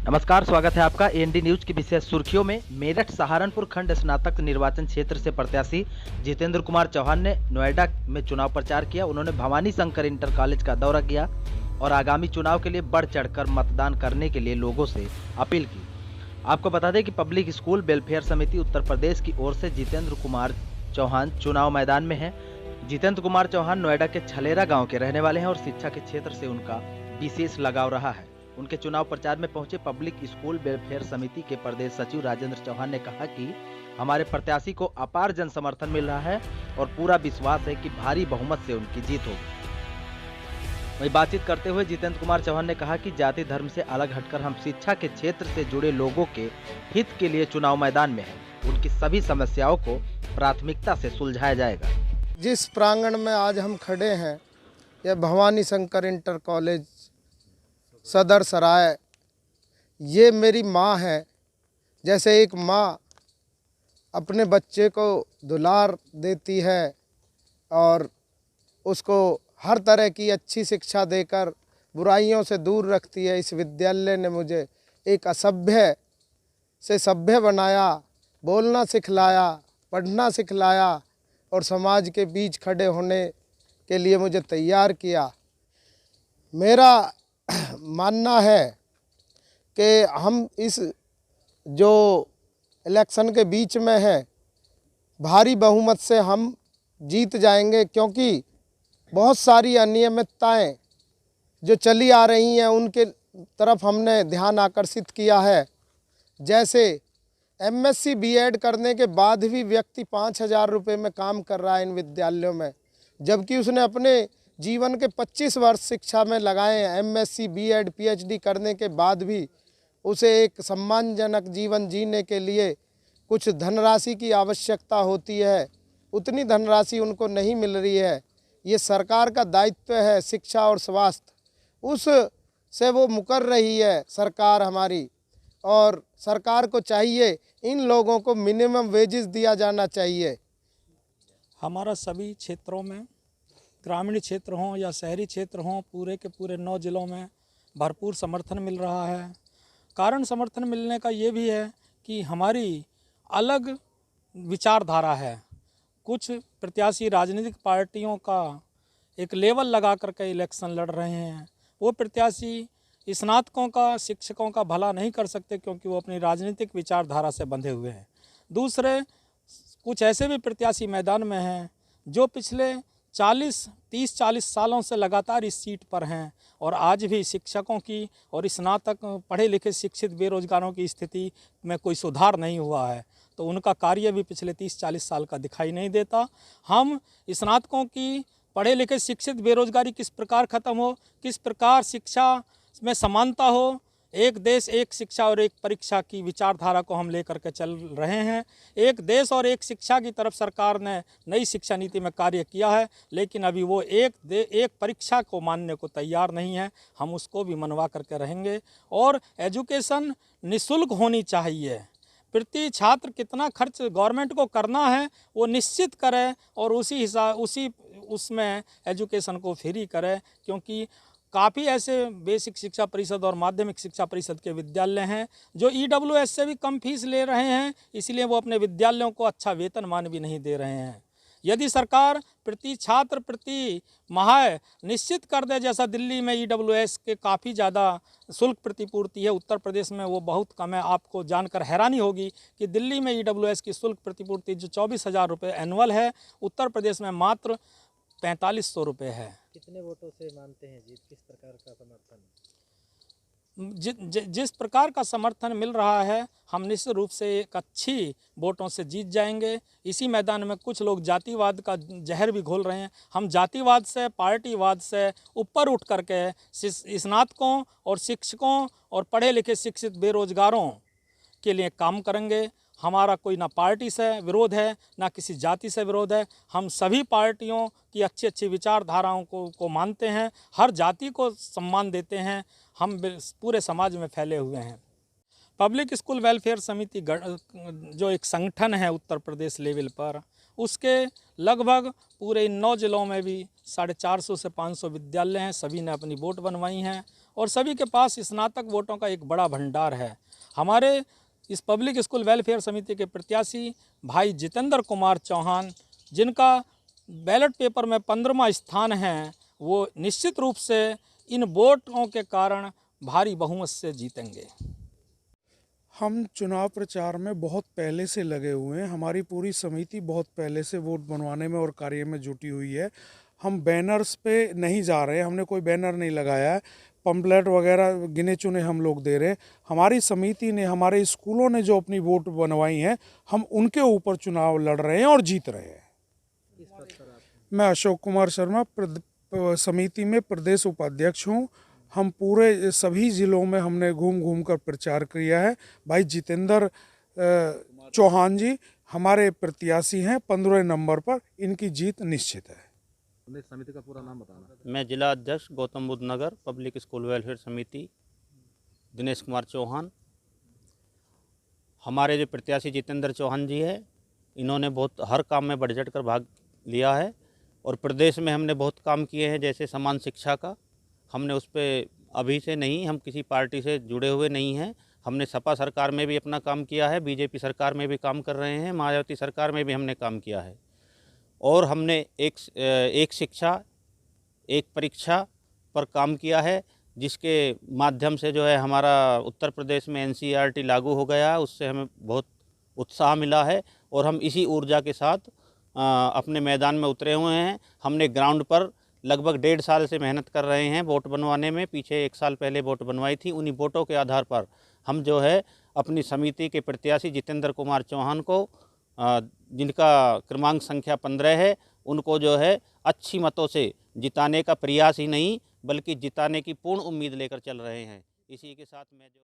नमस्कार, स्वागत है आपका एएनडी न्यूज की विशेष सुर्खियों में। मेरठ सहारनपुर खंड स्नातक निर्वाचन क्षेत्र से प्रत्याशी जितेंद्र कुमार चौहान ने नोएडा में चुनाव प्रचार किया। उन्होंने भवानी शंकर इंटर कॉलेज का दौरा किया और आगामी चुनाव के लिए बढ़ चढ़कर मतदान करने के लिए लोगों से अपील की। आपको बता दें कि पब्लिक स्कूल वेलफेयर समिति उत्तर प्रदेश की ओर से जितेंद्र कुमार चौहान चुनाव मैदान में है। जितेंद्र कुमार चौहान नोएडा के छलेरा गाँव के रहने वाले हैं और शिक्षा के क्षेत्र से उनका विशेष लगाव रहा है। उनके चुनाव प्रचार में पहुंचे पब्लिक स्कूल वेलफेयर समिति के प्रदेश सचिव राजेंद्र चौहान ने कहा कि हमारे प्रत्याशी को अपार जन समर्थन मिल रहा है और पूरा विश्वास है कि भारी बहुमत से उनकी जीत होगी। वहीं बातचीत करते हुए जितेंद्र कुमार चौहान ने कहा कि जाति धर्म से अलग हटकर हम शिक्षा के क्षेत्र से जुड़े लोगों के हित के लिए चुनाव मैदान में हैं। उनकी सभी समस्याओं को प्राथमिकता से सुलझाया जाएगा। जिस प्रांगण में आज हम खड़े हैं, यह भवानी शंकर इंटर कॉलेज सदर सराय। ये मेरी माँ है। जैसे एक माँ अपने बच्चे को दुलार देती है और उसको हर तरह की अच्छी शिक्षा देकर बुराइयों से दूर रखती है, इस विद्यालय ने मुझे एक असभ्य से सभ्य बनाया, बोलना सिखलाया, पढ़ना सिखलाया और समाज के बीच खड़े होने के लिए मुझे तैयार किया। मेरा मानना है कि हम इस जो इलेक्शन के बीच में है, भारी बहुमत से हम जीत जाएंगे, क्योंकि बहुत सारी अनियमितताएं जो चली आ रही हैं उनके तरफ हमने ध्यान आकर्षित किया है। जैसे एमएससी बीएड करने के बाद भी व्यक्ति 5,000 रुपये में काम कर रहा है इन विद्यालयों में, जबकि उसने अपने जीवन के 25 वर्ष शिक्षा में लगाए हैं। एमएससी बीएड पीएचडी करने के बाद भी उसे एक सम्मानजनक जीवन जीने के लिए कुछ धनराशि की आवश्यकता होती है, उतनी धनराशि उनको नहीं मिल रही है। ये सरकार का दायित्व है, शिक्षा और स्वास्थ्य, उस से वो मुकर रही है सरकार हमारी। और सरकार को चाहिए इन लोगों को मिनिमम वेजेस दिया जाना चाहिए। हमारा सभी क्षेत्रों में, ग्रामीण क्षेत्र हों या शहरी क्षेत्र हों, पूरे के पूरे 9 जिलों में भरपूर समर्थन मिल रहा है। कारण समर्थन मिलने का ये भी है कि हमारी अलग विचारधारा है। कुछ प्रत्याशी राजनीतिक पार्टियों का एक लेवल लगा करके इलेक्शन लड़ रहे हैं। वो प्रत्याशी स्नातकों का, शिक्षकों का भला नहीं कर सकते, क्योंकि वो अपनी राजनीतिक विचारधारा से बंधे हुए हैं। दूसरे कुछ ऐसे भी प्रत्याशी मैदान में हैं जो पिछले 30-40 सालों से लगातार इस सीट पर हैं और आज भी शिक्षकों की और स्नातक पढ़े लिखे शिक्षित बेरोजगारों की स्थिति में कोई सुधार नहीं हुआ है, तो उनका कार्य भी पिछले 30-40 साल का दिखाई नहीं देता। हम स्नातकों की पढ़े लिखे शिक्षित बेरोजगारी किस प्रकार ख़त्म हो, किस प्रकार शिक्षा में समानता हो, एक देश एक शिक्षा और एक परीक्षा की विचारधारा को हम लेकर के चल रहे हैं। एक देश और एक शिक्षा की तरफ सरकार ने नई शिक्षा नीति में कार्य किया है, लेकिन अभी वो एक परीक्षा को मानने को तैयार नहीं है। हम उसको भी मनवा करके रहेंगे और एजुकेशन निःशुल्क होनी चाहिए। प्रति छात्र कितना खर्च गवर्नमेंट को करना है वो निश्चित करे और उसमें एजुकेशन को फ्री करे, क्योंकि काफ़ी ऐसे बेसिक शिक्षा परिषद और माध्यमिक शिक्षा परिषद के विद्यालय हैं जो ईडब्ल्यूएस से भी कम फीस ले रहे हैं, इसलिए वो अपने विद्यालयों को अच्छा वेतनमान भी नहीं दे रहे हैं। यदि सरकार प्रति छात्र प्रति माह निश्चित कर दे, जैसा दिल्ली में ईडब्ल्यूएस के काफ़ी ज़्यादा शुल्क प्रतिपूर्ति है, उत्तर प्रदेश में वो बहुत कम है। आपको जानकर हैरानी होगी कि दिल्ली में ईडब्ल्यूएस की शुल्क प्रतिपूर्ति जो 24,000 रुपये एनुअल है, उत्तर प्रदेश में मात्र 4500 रुपये है। कितने वोटों से मानते हैं जीत? किस प्रकार का समर्थन? जिस प्रकार का समर्थन मिल रहा है, हम निश्चित रूप से एक अच्छी वोटों से जीत जाएंगे। इसी मैदान में कुछ लोग जातिवाद का जहर भी घोल रहे हैं। हम जातिवाद से, पार्टीवाद से ऊपर उठ करके स्नातकों और शिक्षकों और पढ़े लिखे शिक्षित बेरोजगारों के लिए काम करेंगे। हमारा कोई ना पार्टी से विरोध है, ना किसी जाति से विरोध है। हम सभी पार्टियों की अच्छी अच्छी विचारधाराओं को मानते हैं, हर जाति को सम्मान देते हैं। हम पूरे समाज में फैले हुए हैं। पब्लिक स्कूल वेलफेयर समिति जो एक संगठन है उत्तर प्रदेश लेवल पर, उसके लगभग पूरे इन 9 जिलों में भी 450 से 500 विद्यालय हैं। सभी ने अपनी बोर्ड बनवाई हैं और सभी के पास स्नातक वोटों का एक बड़ा भंडार है। हमारे इस पब्लिक स्कूल वेलफेयर समिति के प्रत्याशी भाई जितेंद्र कुमार चौहान, जिनका बैलेट पेपर में 15वां स्थान है, वो निश्चित रूप से इन वोटों के कारण भारी बहुमत से जीतेंगे। हम चुनाव प्रचार में बहुत पहले से लगे हुए हैं। हमारी पूरी समिति बहुत पहले से वोट बनवाने में और कार्य में जुटी हुई है। हम बैनर्स पे नहीं जा रहे हैं, हमने कोई बैनर नहीं लगाया है, पंपलेट वगैरह गिने चुने हम लोग दे रहे हैं। हमारी समिति ने, हमारे स्कूलों ने जो अपनी वोट बनवाई हैं, हम उनके ऊपर चुनाव लड़ रहे हैं और जीत रहे हैं। मैं अशोक कुमार शर्मा समिति में प्रदेश उपाध्यक्ष हूँ। हम पूरे सभी ज़िलों में हमने घूम घूम कर प्रचार किया है। भाई जितेंद्र चौहान जी हमारे प्रत्याशी हैं 15 नंबर पर, इनकी जीत निश्चित है। समिति का पूरा नाम बताना। मैं जिला अध्यक्ष गौतम बुद्ध नगर पब्लिक स्कूल वेलफेयर समिति दिनेश कुमार चौहान। हमारे जो प्रत्याशी जितेंद्र चौहान जी है, इन्होंने बहुत हर काम में बढ़ चढ़ कर भाग लिया है और प्रदेश में हमने बहुत काम किए हैं। जैसे समान शिक्षा का हमने उस पर अभी से नहीं, हम किसी पार्टी से जुड़े हुए नहीं हैं। हमने सपा सरकार में भी अपना काम किया है, बीजेपी सरकार में भी काम कर रहे हैं, मायावती सरकार में भी हमने काम किया है। और हमने एक शिक्षा एक परीक्षा पर काम किया है, जिसके माध्यम से जो है हमारा उत्तर प्रदेश में NCERT लागू हो गया है। उससे हमें बहुत उत्साह मिला है और हम इसी ऊर्जा के साथ अपने मैदान में उतरे हुए हैं। हमने ग्राउंड पर लगभग 1.5 साल से मेहनत कर रहे हैं वोट बनवाने में। पीछे 1 साल पहले वोट बनवाई थी। उन्हीं वोटों के आधार पर हम जो है अपनी समिति के प्रत्याशी जितेंद्र कुमार चौहान को, जिनका क्रमांक संख्या 15 है, उनको जो है अच्छी मतों से जिताने का प्रयास ही नहीं बल्कि जिताने की पूर्ण उम्मीद लेकर चल रहे हैं। इसी के साथ मैं जो